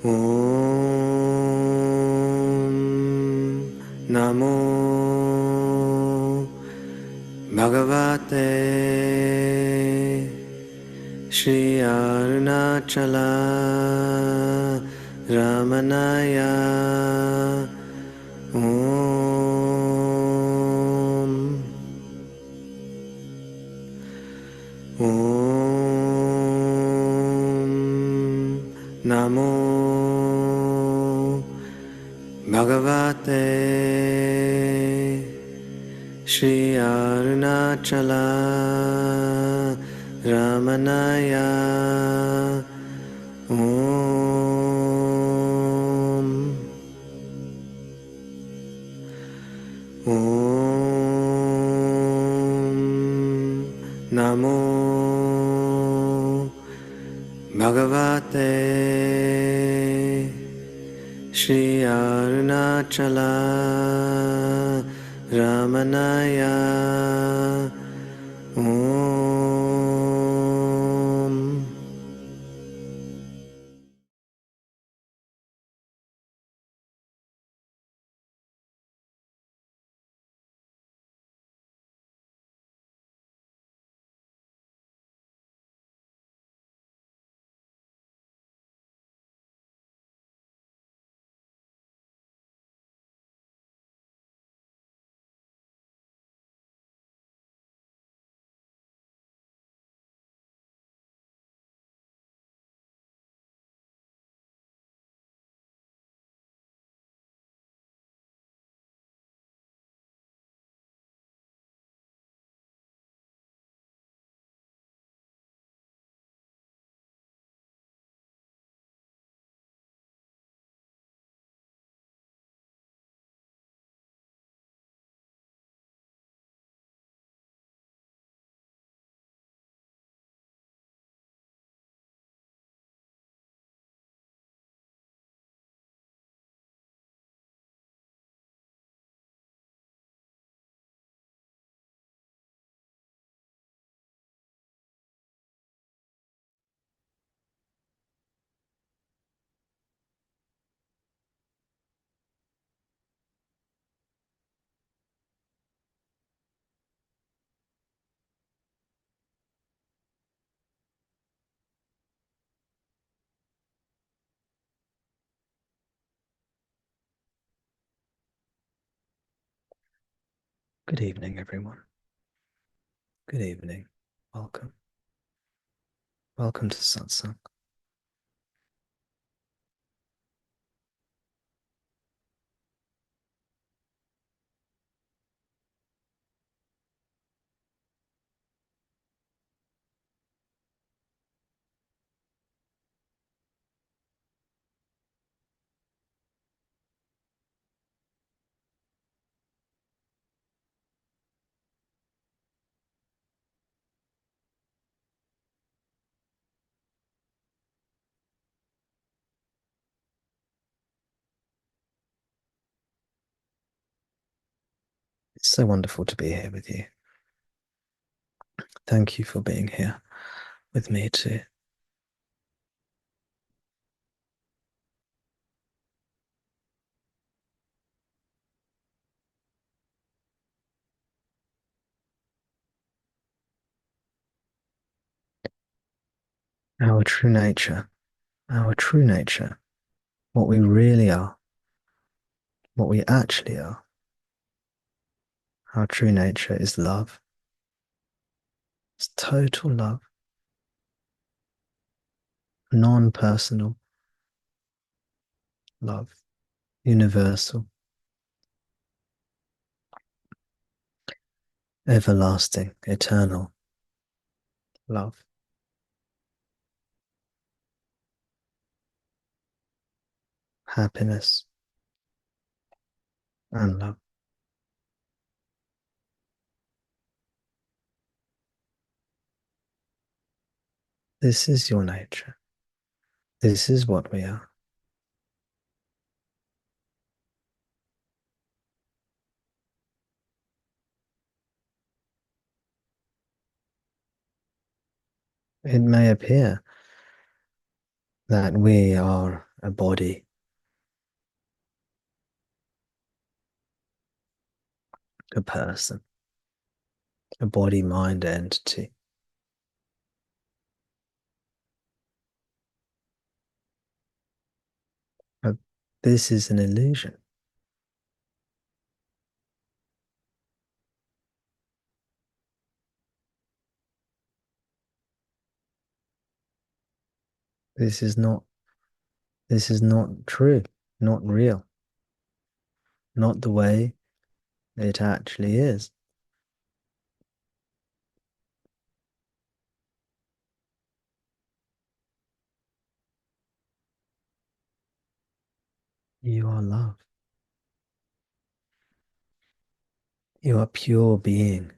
Om Namo Bhagavate Shri Arunachala Ramanaya. Om Om Namo Bhagavate Shri Arunachala Ramanaya. Om Om Namo Bhagavate Shri Arunachala Ramanaya. Om Good evening, everyone. Good evening. Welcome. Welcome to Satsang. It's so wonderful to be here with you. Thank you for being here with me too. Our true nature, what we really are, what we actually are. Our true nature is love. It's total love, non-personal love, universal, everlasting, eternal love. Happiness and love. This is your nature. This is what we are. It may appear that we are a body, a person, a body-mind entity. But this is an illusion. This is not this is not true, not real, not the way it actually is. You are love. You are pure being.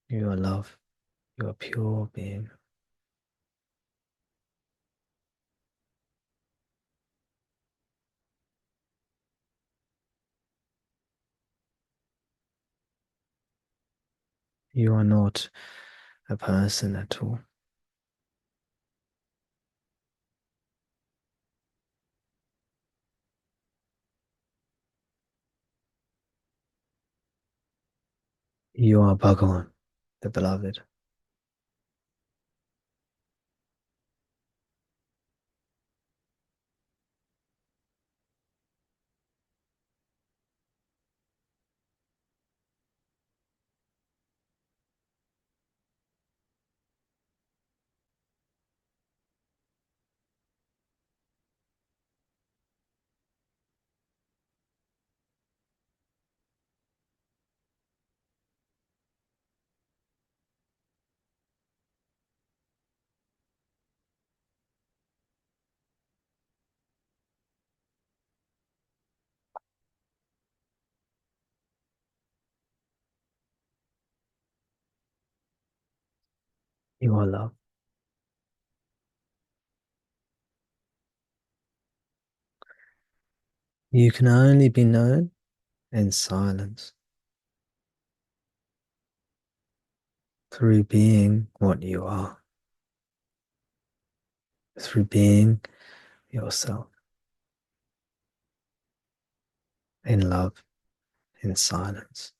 You are love. You are pure being. You are not a person at all. You are Bhagavan, the beloved. You are love. You can only be known in silence, through being what you are, through being yourself, in love, in silence.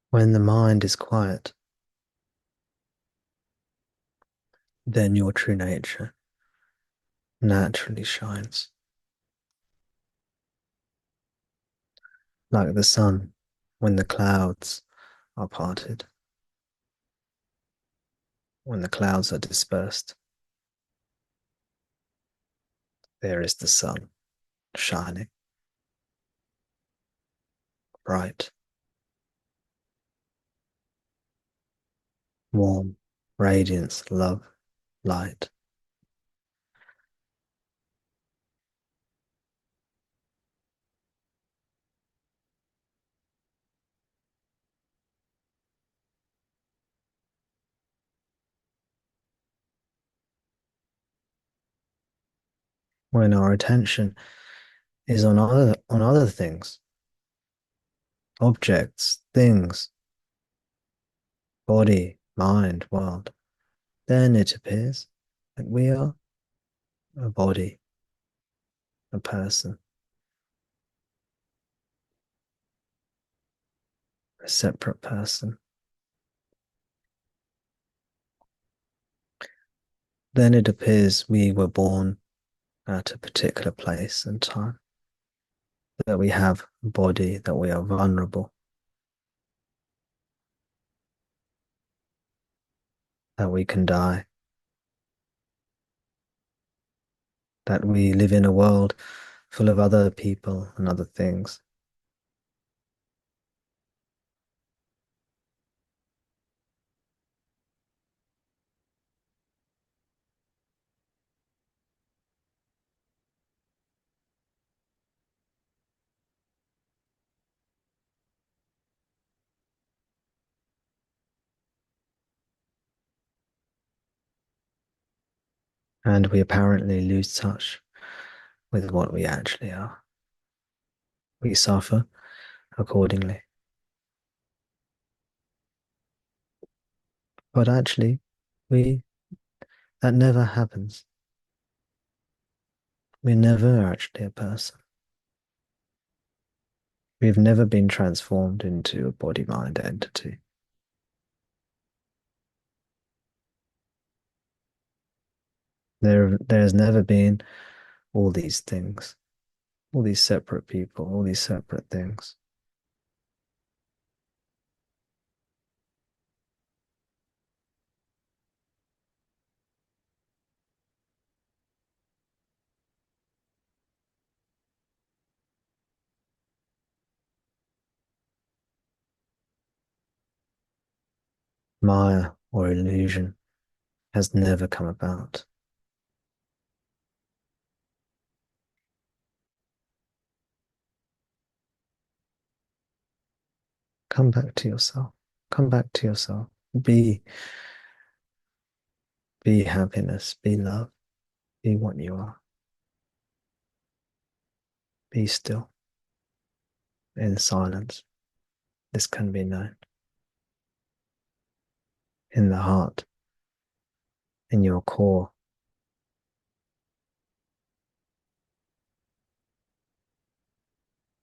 When the mind is quiet, then your true nature naturally shines, like the sun when the clouds are parted, when the clouds are dispersed. There is the sun shining, bright, warm, radiance, love, light. When our attention is on other things, objects, things, body, mind, world, then it appears that we are a body, a person, a separate person, then it appears we were born at a particular place and time, that we have a body, that we are vulnerable, that we can die, that we live in a world full of other people and other things. And we apparently lose touch with what we actually are. We suffer accordingly. But actually, we that never happens. We're never actually a person. We've never been transformed into a body mind entity. There's never been all these things, all these separate people, all these separate things. Maya or illusion has never come about. Come back to yourself. Come back to yourself. Be be happiness, be love, be what you are. Be still in silence. This can be known in the heart, in your core.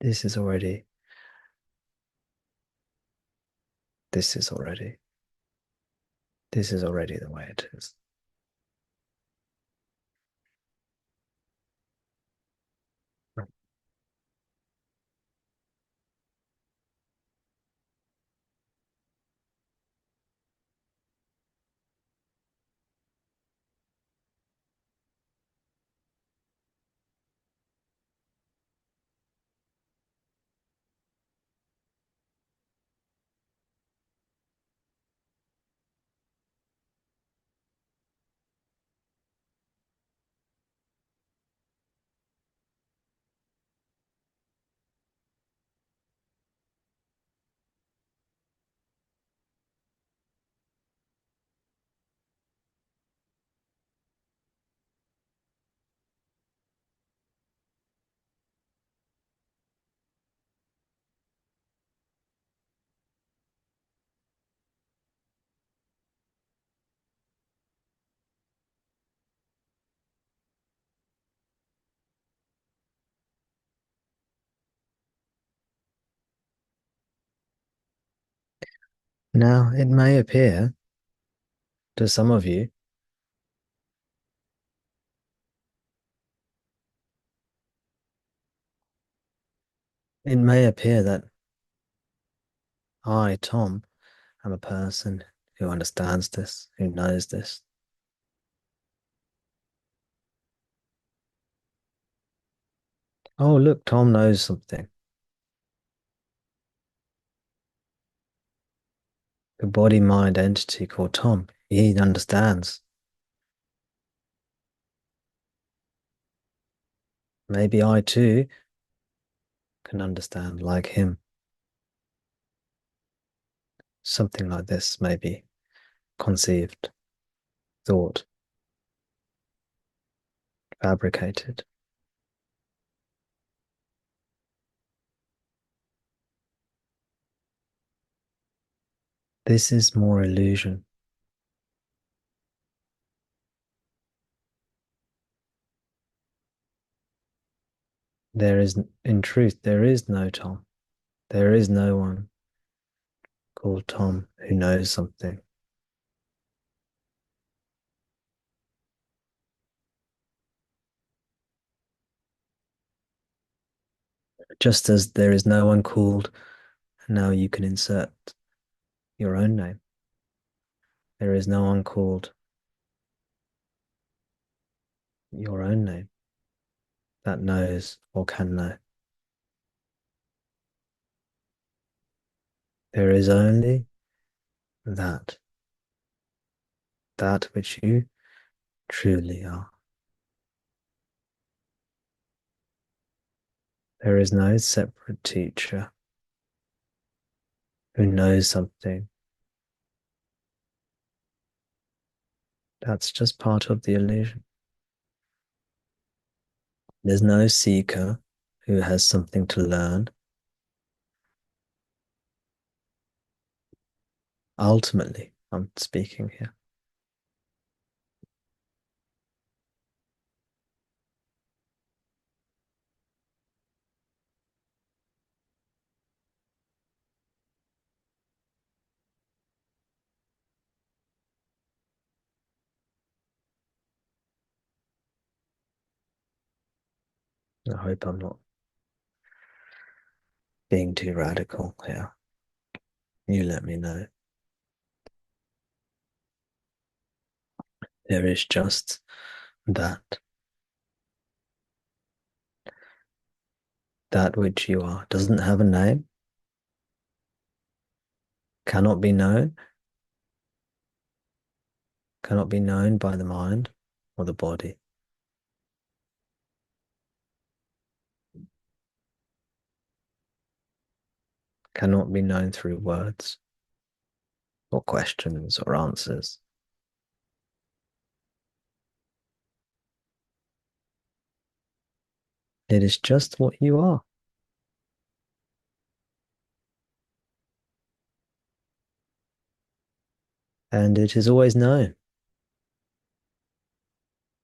This is already, this is already, this is already the way it is. Now, it may appear to some of you, it may appear that I, Tom, am a person who understands this, who knows this. Oh, look, Tom knows something. The body mind entity called Tom, he understands. Maybe I too can understand like him. Something like this may be conceived, thought, fabricated. This is more illusion. There is, in truth, there is no Tom. There is no one called Tom who knows something. Just as there is no one called, and now you can insert your own name. There is no one called your own name that knows or can know. There is only that, that which you truly are. There is no separate teacher who knows something. That's just part of the illusion. There's no seeker who has something to learn. Ultimately, I'm speaking here. I hope I'm not being too radical here. You let me know. There is just that. That which you are doesn't have a name, cannot be known, cannot be known by the mind or the body. Cannot be known through words or questions or answers. It is just what you are. And it is always known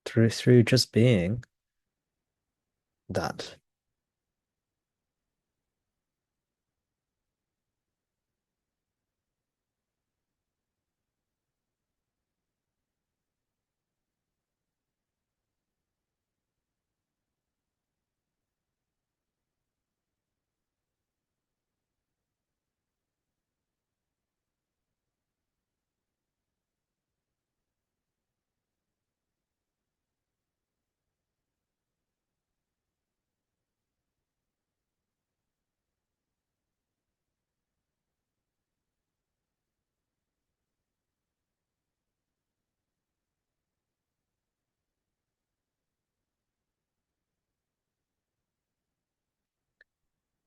through just being that.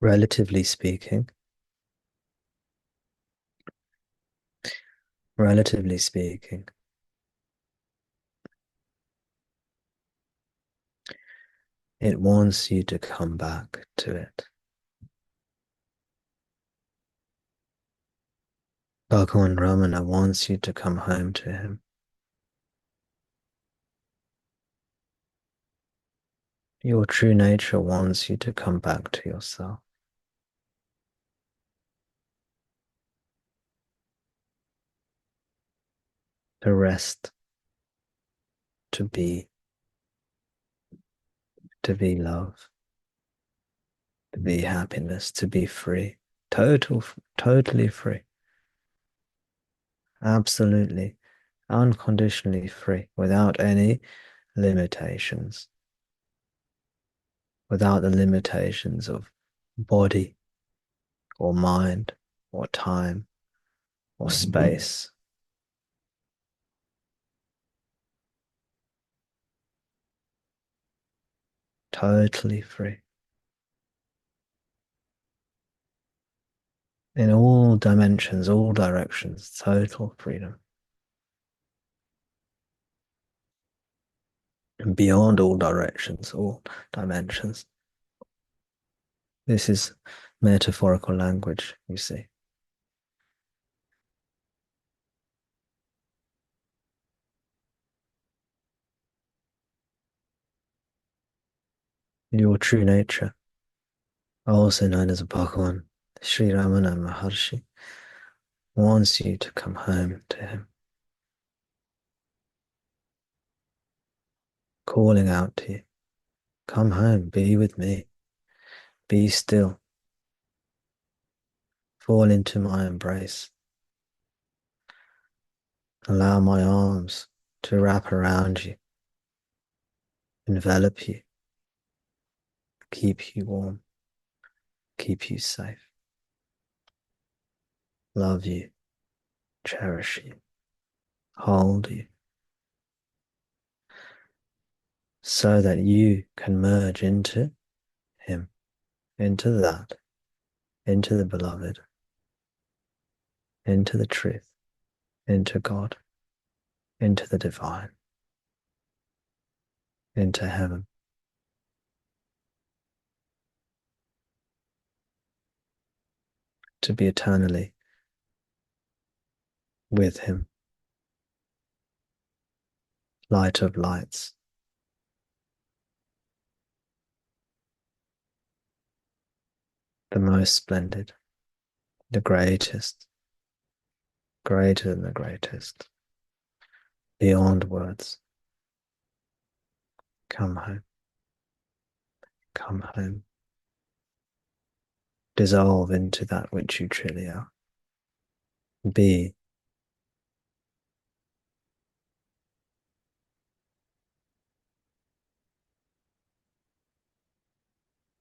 Relatively speaking, relatively speaking, it wants you to come back to it. Bhagavan Ramana wants you to come home to him. Your true nature wants you to come back to yourself. To rest, to be love, to be happiness, to be free, totally free, absolutely, unconditionally free, without any limitations, without the limitations of body or mind or time or space. Totally free. In all dimensions, all directions, total freedom. And beyond all directions, all dimensions. This is metaphorical language, you see. Your true nature, also known as Bhagavan Sri Ramana Maharshi, wants you to come home to him, calling out to you, come home, be with me, be still, fall into my embrace, allow my arms to wrap around you, envelop you, keep you warm, keep you safe, love you, cherish you, hold you, so that you can merge into him, into that, into the beloved, into the truth, into God, into the divine, into heaven, to be eternally with him, light of lights, the most splendid, the greatest, greater than the greatest, beyond words. Come home, come home. Dissolve into that which you truly are. Be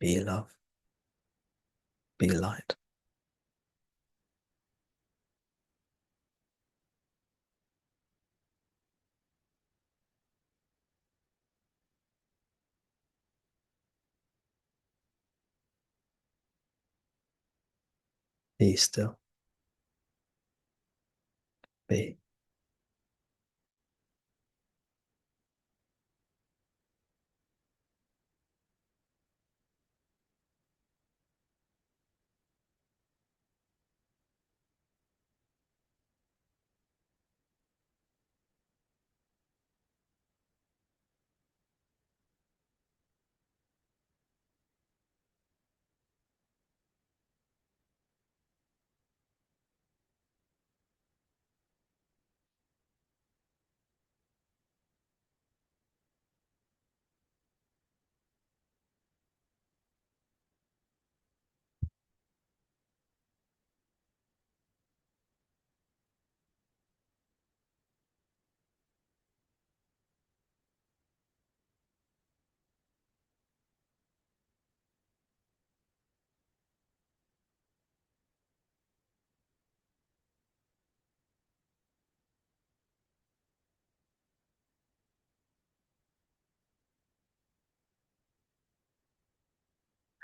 love, be light. Be still, be.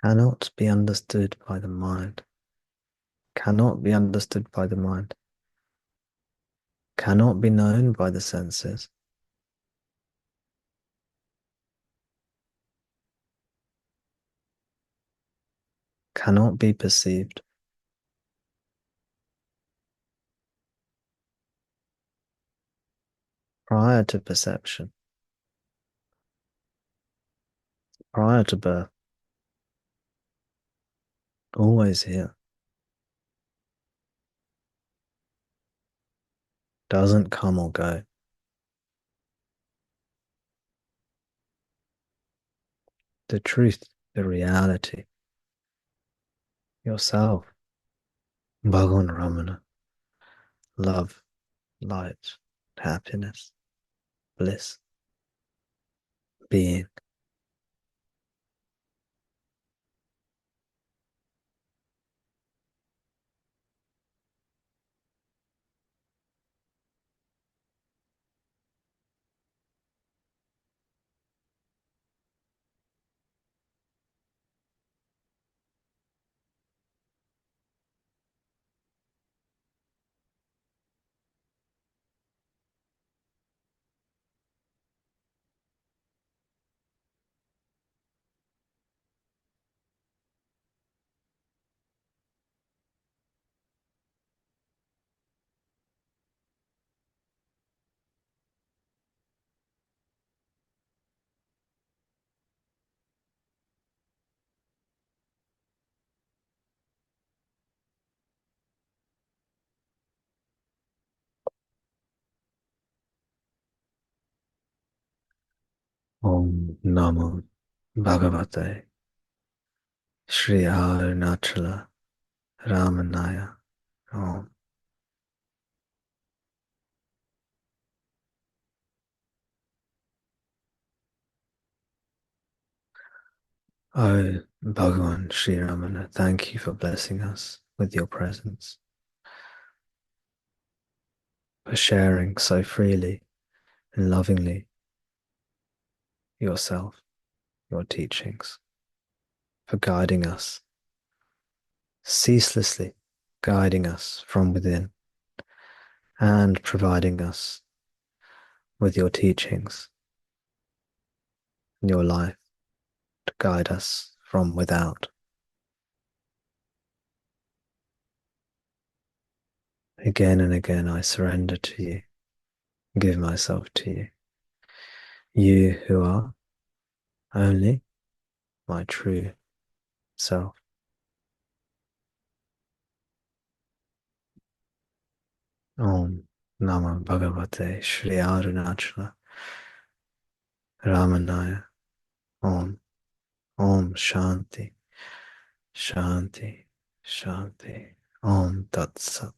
Cannot be understood by the mind, cannot be understood by the mind, cannot be known by the senses, cannot be perceived. Prior to perception, prior to birth, always here, doesn't come or go. The truth, the reality, yourself, Bhagavan Ramana, love, light, happiness, bliss, being. Om Namo Bhagavate Sri Arunachala Ramanaya. Om. Oh, Bhagavan Sri Ramana, thank you for blessing us with your presence, for sharing so freely and lovingly yourself, your teachings, for guiding us, ceaselessly guiding us from within and providing us with your teachings in your life to guide us from without. Again and again, I surrender to you, give myself to you, you who are only my true self. Om Namo Bhagavate Sri Arunachala Ramanaya. Om. Om Shanti. Shanti. Shanti. Om Tat Sat.